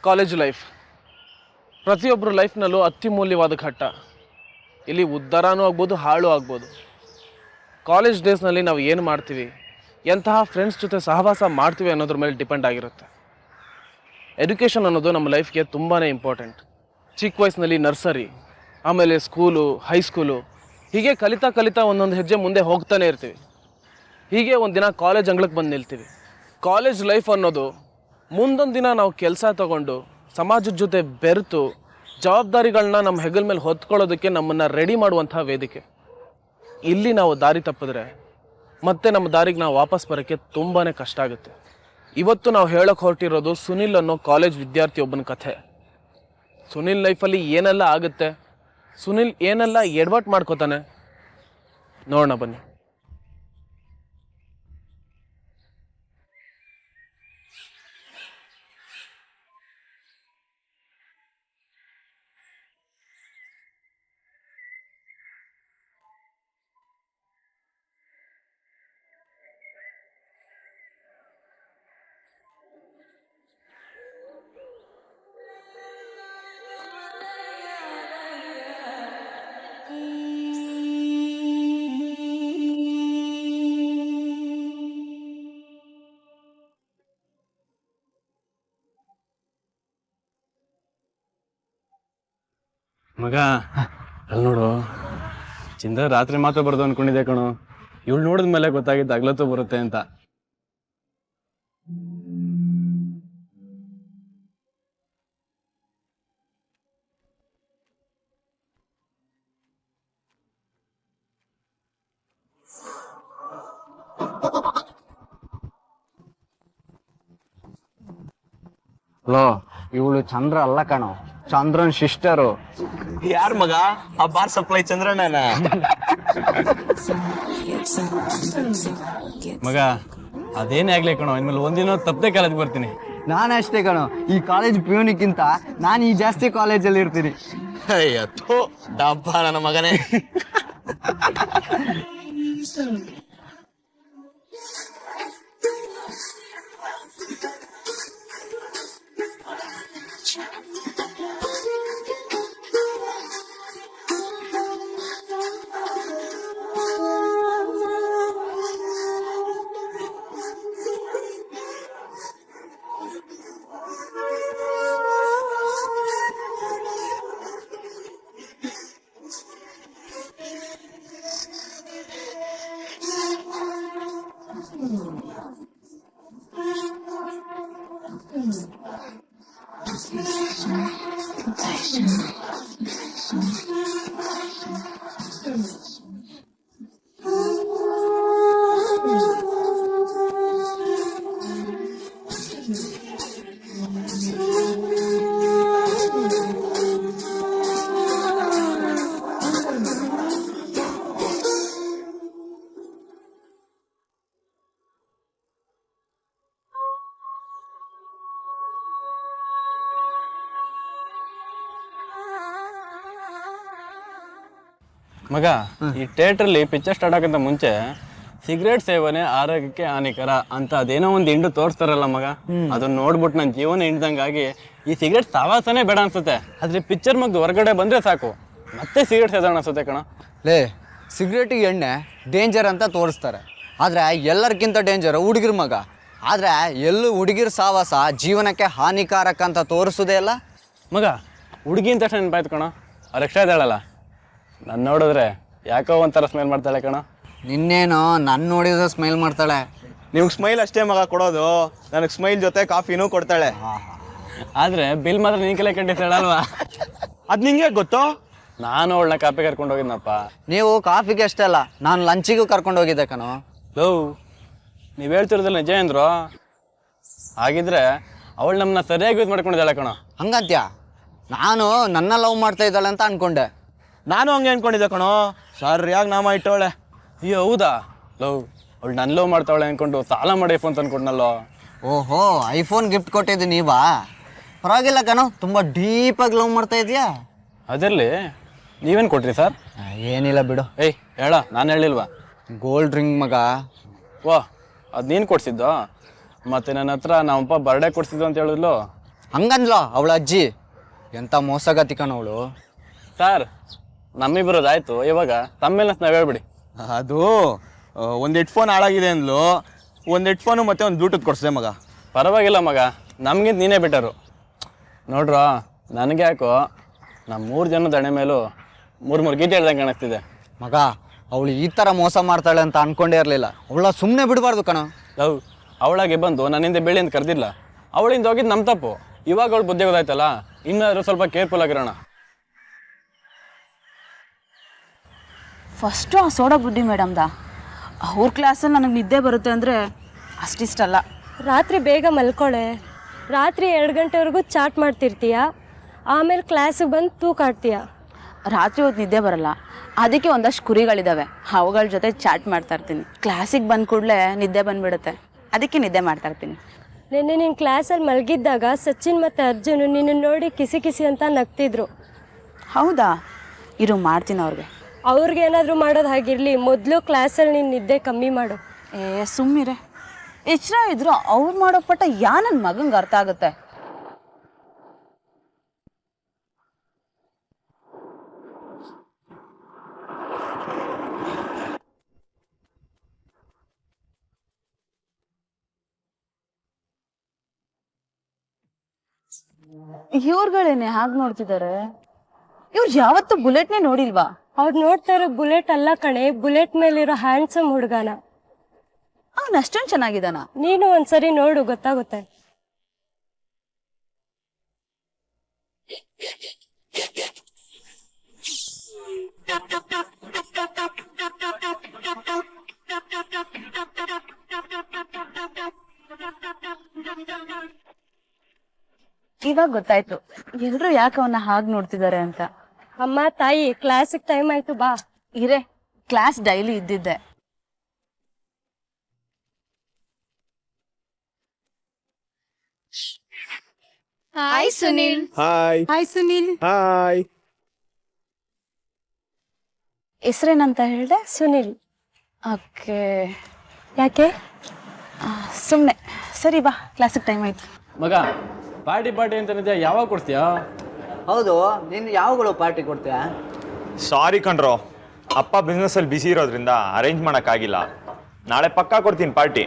College life ಪ್ರತಿಯೊಬ್ಬರ ಲೈಫ್ನಲ್ಲೂ ಅತ್ಯಮೂಲ್ಯವಾದ ಘಟ್ಟ. ಇಲ್ಲಿ ಉದ್ಧಾರನೂ ಆಗ್ಬೋದು, ಹಾಳು ಆಗ್ಬೋದು. ಕಾಲೇಜ್ ಡೇಸ್ನಲ್ಲಿ ನಾವು ಏನು ಮಾಡ್ತೀವಿ, ಎಂತಹ ಫ್ರೆಂಡ್ಸ್ ಜೊತೆ ಸಹವಾಸ ಮಾಡ್ತೀವಿ ಅನ್ನೋದ್ರ ಮೇಲೆ ಡಿಪೆಂಡ್ ಆಗಿರುತ್ತೆ. ಎಜುಕೇಷನ್ ಅನ್ನೋದು ನಮ್ಮ ಲೈಫ್ಗೆ ತುಂಬಾ ಇಂಪಾರ್ಟೆಂಟ್. ಚಿಕ್ಕ ವಯಸ್ಸಿನಲ್ಲಿ ನರ್ಸರಿ, ಆಮೇಲೆ ಸ್ಕೂಲು, ಹೈಸ್ಕೂಲು, ಹೀಗೆ ಕಲಿತಾ ಕಲಿತಾ ಒಂದೊಂದು ಹೆಜ್ಜೆ ಮುಂದೆ ಹೋಗ್ತಾನೆ ಇರ್ತೀವಿ. ಹೀಗೆ ಒಂದು ದಿನ ಕಾಲೇಜ್ ಅಂಗಳಕ್ಕೆ ಬಂದು ನಿಲ್ತೀವಿ. ಕಾಲೇಜ್ ಲೈಫ್ ಅನ್ನೋದು ಮುಂದೊಂದು ದಿನ ನಾವು ಕೆಲಸ ತಗೊಂಡು ಸಮಾಜದ ಜೊತೆ ಬೆರೆತು ಜವಾಬ್ದಾರಿಗಳನ್ನ ನಮ್ಮ ಹೆಗಲ ಮೇಲೆ ಹೊತ್ಕೊಳ್ಳೋದಕ್ಕೆ ನಮ್ಮನ್ನು ರೆಡಿ ಮಾಡುವಂಥ ವೇದಿಕೆ. ಇಲ್ಲಿ ನಾವು ದಾರಿ ತಪ್ಪಿದ್ರೆ ಮತ್ತೆ ನಮ್ಮ ದಾರಿಗೆ ನಾವು ವಾಪಸ್ ಬರೋಕ್ಕೆ ತುಂಬಾ ಕಷ್ಟ ಆಗುತ್ತೆ. ಇವತ್ತು ನಾವು ಹೇಳೋಕೆ ಹೊರಟಿರೋದು ಸುನಿಲ್ ಅನ್ನೋ ಕಾಲೇಜ್ ವಿದ್ಯಾರ್ಥಿ ಒಬ್ಬನ ಕಥೆ. ಸುನಿಲ್ ಲೈಫಲ್ಲಿ ಏನೆಲ್ಲ ಆಗುತ್ತೆ, ಸುನಿಲ್ ಏನೆಲ್ಲ ಎಡವಟ್ಟು ಮಾಡ್ಕೋತಾನೆ, ನೋಡೋಣ ಬನ್ನಿ. ಮಗ ಅಲ್ಲಿ ನೋಡು, ಚಿಂದ ರಾತ್ರಿ ಮಾತ್ರ ಬರೋದು ಅನ್ಕೊಂಡಿದ್ದೆ ಕಣೋ. ಇವಳು ನೋಡಿದ ಮೇಲೆ ಗೊತ್ತಾಗಿದ್ದು ಹಗಲತ್ತು ಬರುತ್ತೆ ಅಂತ. ಹಲೋ, ಇವಳು ಚಂದ್ರ ಅಲ್ಲ ಕಣೋ, ಚಂದ್ರನ್ ಸಿಸ್ಟರು. ಯಾರ ಮಗ? ಆ ಬಾರ್ ಸಪ್ಲೈ ಚಂದ್ರಣ್ಣನ. ಮಗ ಅದೇನೇ ಆಗ್ಲಿ ಕಣೋ, ಇನ್ಮೇಲೆ ಒಂದಿನ ತಪ್ಪದೆ ಕಾಲೇಜ್ ಬರ್ತೀನಿ. ನಾನಷ್ಟೇ ಕಣೋ, ಈ ಕಾಲೇಜ್ ಪ್ಯೂನಿಕ್ಕಿಂತ ನಾನು ಈ ಜಾಸ್ತಿ ಕಾಲೇಜಲ್ಲಿ ಇರ್ತೀನಿ. ಅಯ್ಯೋ ಡಬ್ಬ ನನ್ನ ಮಗನೇ. ಮಗ, ಈ ಥಿಯೇಟ್ರಲ್ಲಿ ಪಿಕ್ಚರ್ ಸ್ಟಾರ್ಟ್ ಆಗೋಂತ ಮುಂಚೆ ಸಿಗರೇಟ್ ಸೇವನೆ ಆರೋಗ್ಯಕ್ಕೆ ಹಾನಿಕರ ಅಂತ ಅದೇನೋ ಒಂದು ಹಿಂಡು ತೋರಿಸ್ತಾರಲ್ಲ ಮಗ, ಅದನ್ನ ನೋಡ್ಬಿಟ್ಟು ನನ್ನ ಜೀವನ ಹಿಂಡ್ದಂಗಾಗಿ ಈ ಸಿಗರೇಟ್ ಸಾವಾಸನೇ ಬೇಡ ಅನ್ಸುತ್ತೆ. ಆದ್ರೆ ಪಿಕ್ಚರ್ ಮಗ್ದು ಹೊರಗಡೆ ಬಂದ್ರೆ ಸಾಕು ಮತ್ತೆ ಸಿಗರೇಟ್ ಸೇದೋಣ ಅನ್ಸುತ್ತೆ ಕಣ. ಲೇ, ಸಿಗರೇಟಿಗೆ ಎಣ್ಣೆ ಡೇಂಜರ್ ಅಂತ ತೋರಿಸ್ತಾರೆ, ಆದರೆ ಎಲ್ಲರಿಗಿಂತ ಡೇಂಜರ್ ಹುಡುಗಿರ್ ಮಗ. ಆದರೆ ಎಲ್ಲೂ ಹುಡುಗಿರ್ ಸಾವಾಸ ಜೀವನಕ್ಕೆ ಹಾನಿಕಾರಕ ಅಂತ ತೋರಿಸೋದೇ ಅಲ್ಲ ಮಗ. ಹುಡುಗಿ ಅಂತ ತಕ್ಷಣ ನೆನಪಾಯ್ತು ಕಣ, ಅವ್ರು ಎಕ್ಸ್ಟ್ರಾ ಇದ್ದಾಳಲ್ಲ, ನಾನು ನೋಡಿದ್ರೆ ಯಾಕೋ ಒಂಥರ ಸ್ಮೆಲ್ ಮಾಡ್ತಾಳೆ ಕಣ. ನಿನ್ನೇನೋ ನನ್ನ ನೋಡಿದ್ರೆ ಸ್ಮೈಲ್ ಮಾಡ್ತಾಳೆ. ನಿಮ್ಗೆ ಸ್ಮೈಲ್ ಅಷ್ಟೇ ಮಗ ಕೊಡೋದು, ನನಗೆ ಸ್ಮೈಲ್ ಜೊತೆ ಕಾಫಿನೂ ಕೊಡ್ತಾಳೆ. ಆದರೆ ಬಿಲ್ ಮಾತ್ರ ನೀನ್ ಕೆಲ ಕಟ್ಟಿಸ್ತಾಳಲ್ವಾ? ಅದ್ ನಿಂಗೆ ಗೊತ್ತು? ನಾನು ಅವಳನ್ನ ಕಾಪಿ ಕರ್ಕೊಂಡು ಹೋಗಿದ್ನಪ್ಪ. ನೀವು ಕಾಫಿಗೆ ಅಷ್ಟೇ ಅಲ್ಲ, ನಾನು ಲಂಚಿಗೂ ಕರ್ಕೊಂಡು ಹೋಗಿದ್ದೆ ಕಣೋ. ಲವ್, ನೀವು ಹೇಳ್ತಿರೋದ್ರಲ್ಲಿ ನಿಜ ಅಂದ್ರು ಹಾಗಿದ್ರೆ ಅವಳು ನಮ್ಮನ್ನ ಸರಿಯಾಗಿ ಯೂಸ್ ಮಾಡ್ಕೊಂಡಿದ್ದಾಳೆ ಕಣ. ಹಂಗಂತ್ಯ? ನಾನು ನನ್ನ ಲವ್ ಮಾಡ್ತಾ ಇದ್ದಾಳೆ ಅಂತ ಅನ್ಕೊಂಡೆ. ನಾನು ಹಂಗೆ ಅನ್ಕೊಂಡಿದ್ದೆ ಕಣೋ, ಸರಿಯಾಗಿ ನಾಮ ಇಟ್ಟವಳೆ. ಅಯ್ಯೋ ಹೌದಾ? ಲವ್, ಅವಳು ನನ್ನ ಲವ್ ಮಾಡ್ತಾವಳೆ ಅನ್ಕೊಂಡು ಸಾಲ ಮಾಡಿ ಫೋನ್ ತಂದ್ಕೊಟ್ನಲ್ಲೋ. ಓಹೋ, ಐಫೋನ್ ಗಿಫ್ಟ್ ಕೊಟ್ಟಿದ್ದು ನೀವಾ? ಪರವಾಗಿಲ್ಲ ಕಣೋ, ತುಂಬ ಡೀಪಾಗಿ ಲವ್ ಮಾಡ್ತಾ ಇದೆಯಾ? ಅದರಲ್ಲಿ ನೀವೇನು ಕೊಟ್ರಿ ಸರ್? ಏನಿಲ್ಲ ಬಿಡು. ಏಯ್ ಹೇಳ, ನಾನು ಹೇಳಿಲ್ವಾ? ಗೋಲ್ಡ್ ರಿಂಗ್ ಮಗ. ವಾ, ಅದು ನೀನು ಕೊಡ್ಸಿದ್ದು? ಮತ್ತು ನನ್ನ ಹತ್ರ ನಮ್ಮಪ್ಪ ಬರ್ಡೇ ಕೊಡ್ಸಿದ್ದು ಅಂತ ಹೇಳಿದ್ಲು. ಹಂಗಂದ್ಲ ಅವಳ ಅಜ್ಜಿ. ಎಂಥ ಮೋಸಗತಿ ಕಣವಳು. ಸರ್ ನಮ್ಮಿಬ್ಬರದಾಯ್ತು, ಇವಾಗ ತಮ್ಮೇಲೆ ನಾವು ಹೇಳ್ಬಿಡಿ. ಅದು ಒಂದು ಹೆಡ್ಫೋನ್ ಹಾಳಾಗಿದೆ ಅಂದ್ಲು, ಒಂದು ಹೆಡ್ಫೋನು ಮತ್ತೆ ಒಂದು ಬ್ಲೂಟೂತ್ ಕೊಡ್ಸಿದೆ ಮಗ. ಪರವಾಗಿಲ್ಲ ಮಗ, ನಮ್ಗಿಂತ ನೀನೇ ಬೆಟರು. ನೋಡ್ರ ನನಗೆ ಯಾಕೋ ನಮ್ಮ 3 ಜನದ ದಣೆ ಮೇಲೂ 3 ಗೀತೆ ಹೇಳ್ದಂಗೆ ಕಾಣಿಸ್ತಿದೆ. ಮಗ ಅವಳು ಈ ಥರ ಮೋಸ ಮಾಡ್ತಾಳೆ ಅಂತ ಅನ್ಕೊಂಡೇ ಇರಲಿಲ್ಲ. ಅವಳ ಸುಮ್ಮನೆ ಬಿಡಬಾರ್ದು ಕಣ. ಅವಳಾಗೆ ಬಂದು ನನ್ನಿಂದ ಬೆಳಿ ಅಂತ ಕರೆದಿಲ್ಲ, ಅವಳಿಂದ ಹೋಗಿದ್ದು ನಮ್ಮ ತಪ್ಪು. ಇವಾಗ ಅವಳು ಬುದ್ಧಿ ಗೊತ್ತಾಯ್ತಲ್ಲ, ಇನ್ನಾದರೂ ಸ್ವಲ್ಪ ಕೇರ್ಫುಲ್ ಆಗಿರೋಣ. ಫಸ್ಟು ಆ ಸೋಡಾ ಬುಡ್ಡಿ ಮೇಡಮ್ದ ಅವ್ರ ಕ್ಲಾಸಲ್ಲಿ ನನಗೆ ನಿದ್ದೆ ಬರುತ್ತೆ ಅಂದರೆ ಅಷ್ಟಿಷ್ಟಲ್ಲ. ರಾತ್ರಿ ಬೇಗ ಮಲ್ಕೊಳ್ಳೆ. ರಾತ್ರಿ 2 ಗಂಟೆವರೆಗೂ ಚಾಟ್ ಮಾಡ್ತಿರ್ತೀಯ, ಆಮೇಲೆ ಕ್ಲಾಸಿಗೆ ಬಂದು ತೂಕಾಡ್ತೀಯ. ರಾತ್ರಿ ಹೊತ್ತು ನಿದ್ದೆ ಬರಲ್ಲ, ಅದಕ್ಕೆ ಒಂದಷ್ಟು ಕುರಿಗಳಿದ್ದಾವೆ, ಅವುಗಳ ಜೊತೆ ಚಾಟ್ ಮಾಡ್ತಾ ಇರ್ತೀನಿ. ಕ್ಲಾಸಿಗೆ ಬಂದ ಕೂಡಲೇ ನಿದ್ದೆ ಬಂದುಬಿಡುತ್ತೆ, ಅದಕ್ಕೆ ನಿದ್ದೆ ಮಾಡ್ತಾ ಇರ್ತೀನಿ. ನಿನ್ನೆ ನಿನ್ನ ಕ್ಲಾಸಲ್ಲಿ ಮಲಗಿದ್ದಾಗ ಸಚಿನ್ ಮತ್ತು ಅರ್ಜುನ್ ನಿನ್ನ ನೋಡಿ ಕಿಸಿ ಕಿಸಿ ಅಂತ ನಗ್ತಿದ್ರು. ಹೌದಾ? ಇರು ಮಾಡ್ತೀನಿ ಅವ್ರಿಗೆ. ಅವ್ರಿಗೇನಾದರೂ ಮಾಡೋದು ಹಾಗಿರಲಿ, ಮೊದಲು ಕ್ಲಾಸಲ್ಲಿ ನೀನು ನಿದ್ದೆ ಕಮ್ಮಿ ಮಾಡು. ಸುಮ್ಮಿರೆ, ಎಚ್ಚರ ಇದ್ರು ಅವ್ರು ಮಾಡೋ ಪಟ್ಟ ನನ್ನ ಮಗಂಗೆ ಅರ್ಥ ಆಗುತ್ತೆ. ಇವ್ರುಗಳೇನೆ ಹಾಗೆ ನೋಡ್ತಿದ್ದಾರೆ? ಇವ್ರು ಯಾವತ್ತೂ ಬುಲೆಟ್ನೇ ನೋಡಿಲ್ವಾ? ಅವ್ರು ನೋಡ್ತಾ ಇರೋ ಬುಲೆಟ್ ಅಲ್ಲ ಕಣೆ, ಬುಲೆಟ್ ಮೇಲಿರೋ ಹ್ಯಾಂಡ್ಸಮ್ ಹುಡುಗನ. ಅವ್ನು ಅಷ್ಟೊಂದು ಚೆನ್ನಾಗಿದ್ದಾನ? ನೀನು ಒಂದ್ಸರಿ ನೋಡು, ಗೊತ್ತಾಗುತ್ತೆ. ಇವಾಗ ಗೊತ್ತಾಯ್ತು ಎಲ್ರು ಯಾಕೆ ಅವನ್ನ ಹಾಗೆ ನೋಡ್ತಿದ್ದಾರೆ ಅಂತ. ಅಮ್ಮ ತಾಯಿ, ಕ್ಲಾಸಿಗೆ ಟೈಮ್ ಆಯ್ತು, ಬಾ. ಇರೇ, ಕ್ಲಾಸ್ ಡೈಲಿ ಇದ್ದಿದ್ದೆ. Hi Sunil. Hi. Hi Sunil. Hi. ಹೆಸರೇನಂತ ಹೇಳ್ದೆ? ಸುನಿಲ್. ಓಕೆ. ಯಾಕೆ? ಸುಮ್ಮನೆ. ಸರಿ ಬಾ, ಕ್ಲಾಸಿಗೆ ಟೈಮ್ ಆಯ್ತು. ಮಗ ಪಾರ್ಟಿ ಅಂತ ಯಾವಾಗ ಕೊಡ್ತೀಯಾ? ಹೌದು, ನೀನು ಯಾವಾಗಲೂ ಪಾರ್ಟಿ ಕೊಡ್ತೀಯಾ? ಸಾರಿ ಕಣ್ರೋ, ಅಪ್ಪ ಬಿಸ್ನೆಸ್ಸಲ್ಲಿ ಬಿಸಿ ಇರೋದ್ರಿಂದ ಅರೇಂಜ್ ಮಾಡೋಕ್ಕಾಗಿಲ್ಲ. ನಾಳೆ ಪಕ್ಕಾ ಕೊಡ್ತೀನಿ ಪಾರ್ಟಿ.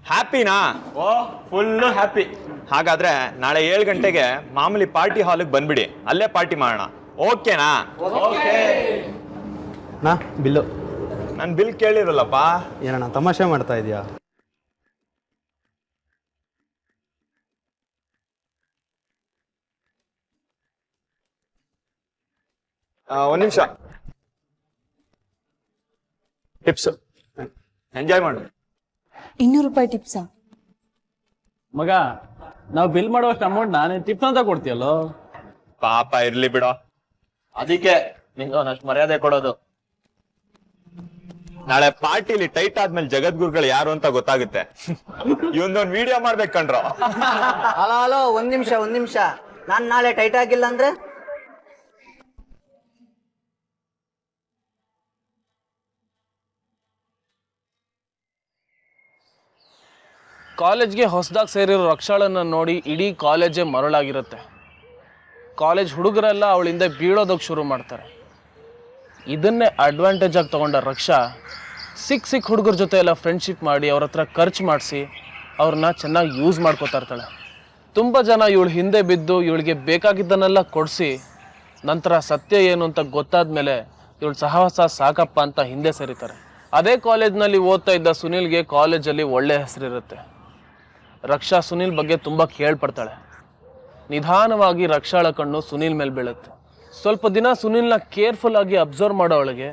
ಹ್ಯಾಪಿನಾ? ಓ, ಫುಲ್ಲು ಹ್ಯಾಪಿ. ಹಾಗಾದ್ರೆ ನಾಳೆ 7 ಗಂಟೆಗೆ ಮಾಮೂಲಿ ಪಾರ್ಟಿ ಹಾಲಿಗೆ ಬಂದ್ಬಿಡಿ, ಅಲ್ಲೇ ಪಾರ್ಟಿ ಮಾಡೋಣ. ಓಕೆನಾ? ಓಕೆ. ನಾ ಬಿಲ್ಲು. ನಾನು ಬಿಲ್ ಕೇಳಿರಲ್ಲಪ್ಪ. ಏನಣ್ಣ ತಮಾಷೆ ಮಾಡ್ತಾ ಇದೀಯಾ? ಒಂದು ನಿಮಿಷ. ಟಿಪ್ಸ್ ಎಂಜಾಯ್ ಮಾಡು. 200 ರೂಪಾಯಿ ಟಿಪ್ಸಾ? ಮಗ ನಾವು ಬಿಲ್ ಮಾಡುವಷ್ಟು ಅಮೌಂಟ್ ನಾನು ಟಿಪ್ಸ್ ಅಂತ ಕೊಡ್ತೀಯಲ್ಲೋ? ಪಾಪ ಇರ್ಲಿ ಬಿಡೋ, ಅದಕ್ಕೆ ನಿಂಗೆ ಒಂದಷ್ಟು ಮರ್ಯಾದೆ ಕೊಡೋದು. ನಾಳೆ ಪಾರ್ಟಿಲಿ ಟೈಟ್ ಆದ್ಮೇಲೆ ಜಗದ್ಗುರುಗಳು ಯಾರು ಅಂತ ಗೊತ್ತಾಗುತ್ತೆ. ಇವೊಂದೊಂದು ವಿಡಿಯೋ ಮಾಡ್ಬೇಕು ಕಣ್ರೋ. ಹಲೋ, ಒಂದ್ ನಿಮಿಷ. ನಾನು ನಾಳೆ ಟೈಟ್ ಆಗಿಲ್ಲ ಅಂದ್ರೆ? ಕಾಲೇಜ್ಗೆ ಹೊಸದಾಗಿ ಸೇರಿರೋ ರಕ್ಷಾಳನ್ನು ನೋಡಿ ಇಡೀ ಕಾಲೇಜೇ ಮರಳಾಗಿರುತ್ತೆ. ಕಾಲೇಜ್ ಹುಡುಗರೆಲ್ಲ ಅವಳಿಂದ ಬೀಳೋದಕ್ಕೆ ಶುರು ಮಾಡ್ತಾರೆ. ಇದನ್ನೇ ಅಡ್ವಾಂಟೇಜ್ ಆಗಿ ತೊಗೊಂಡ ರಕ್ಷಾ ಸಿಕ್ಕ ಹುಡುಗರ ಜೊತೆ ಎಲ್ಲ ಫ್ರೆಂಡ್ಶಿಪ್ ಮಾಡಿ ಅವ್ರ ಹತ್ರ ಖರ್ಚು ಮಾಡಿಸಿ ಅವ್ರನ್ನ ಚೆನ್ನಾಗಿ ಯೂಸ್ ಮಾಡ್ಕೋತಾ ಇರ್ತಾಳೆ. ತುಂಬ ಜನ ಇವಳು ಹಿಂದೆ ಬಿದ್ದು ಇವಳಿಗೆ ಬೇಕಾಗಿದ್ದನ್ನೆಲ್ಲ ಕೊಡಿಸಿ ನಂತರ ಸತ್ಯ ಏನು ಅಂತ ಗೊತ್ತಾದ ಮೇಲೆ ಇವಳು ಸಹವಾಸ ಸಾಕಪ್ಪ ಅಂತ ಹಿಂದೆ ಸರಿತಾರೆ. ಅದೇ ಕಾಲೇಜ್ನಲ್ಲಿ ಓದ್ತಾ ಇದ್ದ ಸುನಿಲ್ಗೆ ಕಾಲೇಜಲ್ಲಿ ಒಳ್ಳೆ ಹೆಸರಿರುತ್ತೆ. ರಕ್ಷಾ ಸುನಿಲ್ ಬಗ್ಗೆ ತುಂಬ ಕೇಳ್ಪಡ್ತಾಳೆ. ನಿಧಾನವಾಗಿ ರಕ್ಷಾಳ ಕಣ್ಣು ಸುನಿಲ್ ಮೇಲೆ ಬೀಳುತ್ತೆ. ಸ್ವಲ್ಪ ದಿನ ಸುನಿಲ್ನ ಕೇರ್ಫುಲ್ ಆಗಿ ಅಬ್ಸರ್ವ್ ಮಾಡೋವಳಿಗೆ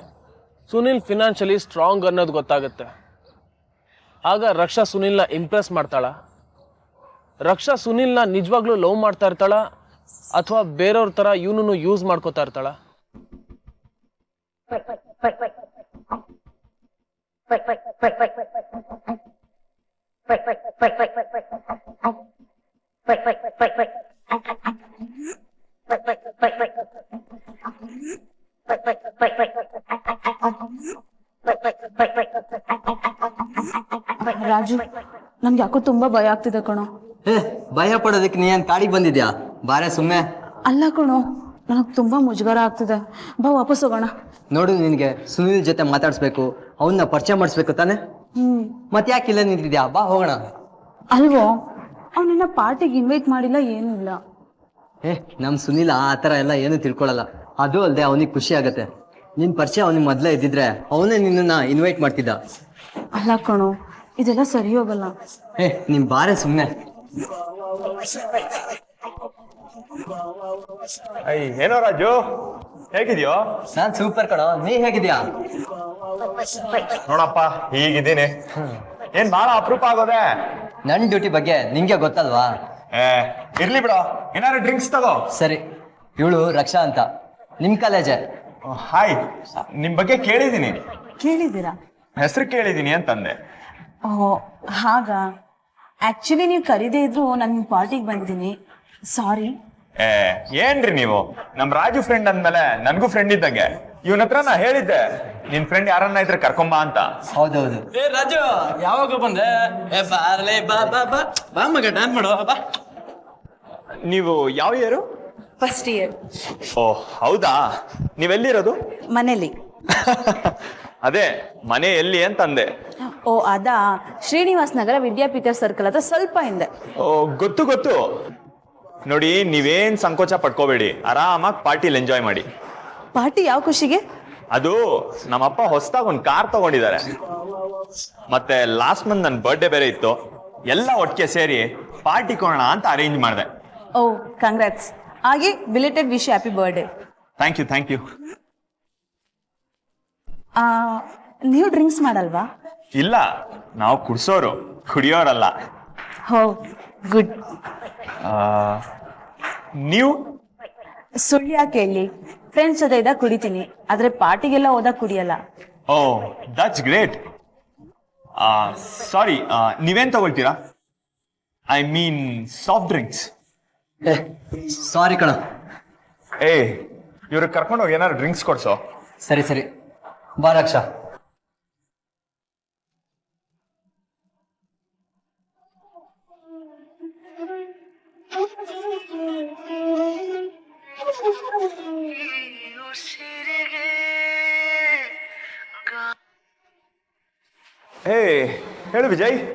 ಸುನಿಲ್ ಫಿನಾನ್ಷಿಯಲಿ ಸ್ಟ್ರಾಂಗ್ ಅನ್ನೋದು ಗೊತ್ತಾಗುತ್ತೆ. ಆಗ ರಕ್ಷಾ ಸುನಿಲ್ನ ಇಂಪ್ರೆಸ್ ಮಾಡ್ತಾಳ? ರಕ್ಷಾ ಸುನಿಲ್ನ ನಿಜವಾಗ್ಲೂ ಲವ್ ಮಾಡ್ತಾ ಇರ್ತಾಳ ಅಥವಾ ಬೇರೆಯವ್ರ ಥರ ಇವನನ್ನು ಯೂಸ್ ಮಾಡ್ಕೋತಾ ಇರ್ತಾಳ? ರಾಜು, ನನ್ಗೆ ಯಾಕೋ ತುಂಬಾ ಭಯ ಆಗ್ತಿದೆ ಕಣೋ. ಭಯ ಪಡೋದಕ್ಕೆ ನೀ ಏನ್ ಕಾಡಿಗೆ ಬಂದಿದ್ಯಾ? ಬಾರೆ ಸುಮ್ಮನೆ. ಅಲ್ಲ ಕಣೋ, ನನಗೆ ತುಂಬ ಮುಜುಗರ ಆಗ್ತಿದೆ. ಬಾ ವಾಪಸ್ ಹೋಗೋಣ. ನೋಡು, ನಿನಗೆ ಸುನಿಲ್ ಜೊತೆ ಮಾತಾಡಿಸ್ಬೇಕು, ಅವನ್ನ ಪರಿಚಯ ಮಾಡಿಸ್ಬೇಕು ತಾನೆ? ಮತ್ತೆ ಯಾಕೆ ಇಲ್ಲ ನಿಂತಿದ್ಯಾ? ಬಾ ಹೋಗೋಣ. ಅಲ್ವೋ, ಅವನನ್ನ ಪಾರ್ಟಿಗೆ ಇನ್ವೈಟ್ ಮಾಡಿಲ್ಲ, ಏನೂ ಇಲ್ಲ. ನಮ್ಮ ಸುನಿಲ್ ಆ ಥರ ಎಲ್ಲ ಏನು ತಿಳ್ಕೊಳಲ್ಲ. ಅದು ಅಲ್ಲದೆ ಅವನಿಗೆ ಖುಷಿ ಆಗತ್ತೆ. ನಿನ್ನ ಪರಿಚಯ ಅವನಿಗೆ ಮೊದಲೇ ಇದ್ದಿದ್ರೆ ಅವನೇ ನಿನ್ನನ್ನು ಇನ್ವೈಟ್ ಮಾಡ್ತಿದ್ದ. ಅಲ್ಲ ಕಣೋ, ಇದೆಲ್ಲ ಸರಿ ಹೋಗಲ್ಲ. ನೀನ್ ಬಾರೆ ಸುಮ್ಮನೆ. ಏನೋ ರಾಜು, ಹೇಗಿದ್ಯೋ? ನಾನ್ ಸೂಪರ್ ಕಣೋ, ನೀ ಹೇಗಿದ್ಯಾ? ನೋಡಪ್ಪ, ಹೀಗಿದ್ದೀನಿ. ಏನ್ ಬಹಳ ಅಪರೂಪ ಆಗೋದೆ. ನನ್ನ ಡ್ಯೂಟಿ ಬಗ್ಗೆ ನಿಂಗೆ ಗೊತ್ತಲ್ವಾ? ಇರ್ಲಿ ಬಿಡೋ, ಏನಾದ್ರು ಡ್ರಿಂಕ್ಸ್ ತಗೋ. ಸರಿ, ಇವಳು ರಕ್ಷಾ ಅಂತ, ನಿಮ್ ಕಾಲೇಜೆ. ಹಾಯ್, ನಿಮ್ ಬಗ್ಗೆ ಕೇಳಿದೀನಿ. ಕೇಳಿದ್ದೀರಾ? ಹೆಸರು ಕೇಳಿದೀನಿ ಅಂತಂದೆ. ಓ ಹಾಗಾ? ಆ್ಯಕ್ಚುಲಿ ನೀವು ಕರೀದೇ ಇದ್ರು ನಾನು ನಿಮ್ಮ ಪಾರ್ಟಿಗೆ ಬಂದಿದ್ದೀನಿ. ಸಾರಿ. ಏನ್ರಿ ನೀವು, ನಮ್ ರಾಜು ಫ್ರೆಂಡ್ ಅಂದ್ಮೇಲೆ ನನ್ಗೂ ಫ್ರೆಂಡ್ ಇದ್ದಂಗೆ. ಇವನ ಹತ್ರ ನಾ ಹೇಳಿದ್ದೆ, ನಿನ್ ಫ್ರೆಂಡ್ ಯಾರನ್ನ ಇದ್ರೆ ಕರ್ಕೊಂಬ ಅಂತ. ಹೌದೌದು. ರಾಜು, ಯಾವಾಗ ಬಂದೆ? ಬಾರ್ಲೆ, ಬಾ ಬಾ ಬಾ ಬಾ ಮಗ, ಡ್ಯಾನ್ಸ್ ಮಾಡೋ ಬಾ. ನೀವು ಯಾವ ಇಯರು? First year. ಓ ಹೌದಾ, ನೀವೆಲ್ಲಿರೋದು? ಮನೇಲಿ. ಅದೇ ಮನೆ ಎಲ್ಲಿ ಅಂತಂದೆ. ಓ ಅದಾ, ಶ್ರೀನಿವಾಸ್ ನಗರ ವಿದ್ಯಾಪೀಠ ಸರ್ಕಲ್ ಹತ್ರ ಸ್ವಲ್ಪ ಹಿಂದೆ. ಓ ಗೊತ್ತು ಗೊತ್ತು. ನೋಡಿ, ನೀವೇನ್ ಸಂಕೋಚ ಪಡ್ಕೋಬೇಡಿ, ಆರಾಮಾಗಿ ಪಾರ್ಟಿಲಿ ಎಂಜಾಯ್ ಮಾಡಿ. ಪಾರ್ಟಿ ಯಾವ ಖುಷಿಗೆ? ಅದು ನಮ್ಮಪ್ಪ ಹೊಸದಾಗಿ ಒಂದು ಕಾರ್ ತಗೊಂಡಿದ್ದಾರೆ. ಮತ್ತೆ ಲಾಸ್ಟ್ ಮಂತ್ ನನ್ನ ಬರ್ಡೇ ಬೇರೆ ಇತ್ತು. ಎಲ್ಲ ಒಟ್ಟಿಗೆ ಸೇರಿ ಪಾರ್ಟಿ ಕೊಡೋಣ ಅಂತ ಅರೇಂಜ್ ಮಾಡಿದೆ. Oh congrats. ಹಾಗೆ belated wish, happy birthday. Thank you thank you. ನೀವು ಡ್ರಿಂಕ್ಸ್ ಮಾಡಲ್ವಾ? ಇಲ್ಲ, ನಾವು ಕುಡ್ಸೋರು, ಕುಡಿಯೋರಲ್ಲ. ಹೋ ಗುಡ್. ನೀವು? ಸುಳ್ಳು ಯಾಕೆ ಹೇಳಿ, ಫ್ರೆಂಡ್ಸ್ ಜೊತೆ ಇದ್ದಾಗ ಕುಡಿತೀನಿ, ಆದ್ರೆ ಪಾರ್ಟಿಗೆಲ್ಲ ಹೋದಾಗ ಕುಡಿಯಲ್ಲ. Oh that's great. ಸಾರಿ, ನೀವೇನ್ ತಗೊಳ್ತೀರಾ? I mean soft drinks. Sorry ಕಣ. ಇವ್ರಿಗೆ ಕರ್ಕೊಂಡು ಹೋಗಿ ಏನಾದ್ರು ಡ್ರಿಂಕ್ಸ್ ಕೊಡ್ಸೋ. ಸರಿ ಸರಿ, ಬಾ ರಕ್ಷಾ. ಹೇಳು ವಿಜಯ್.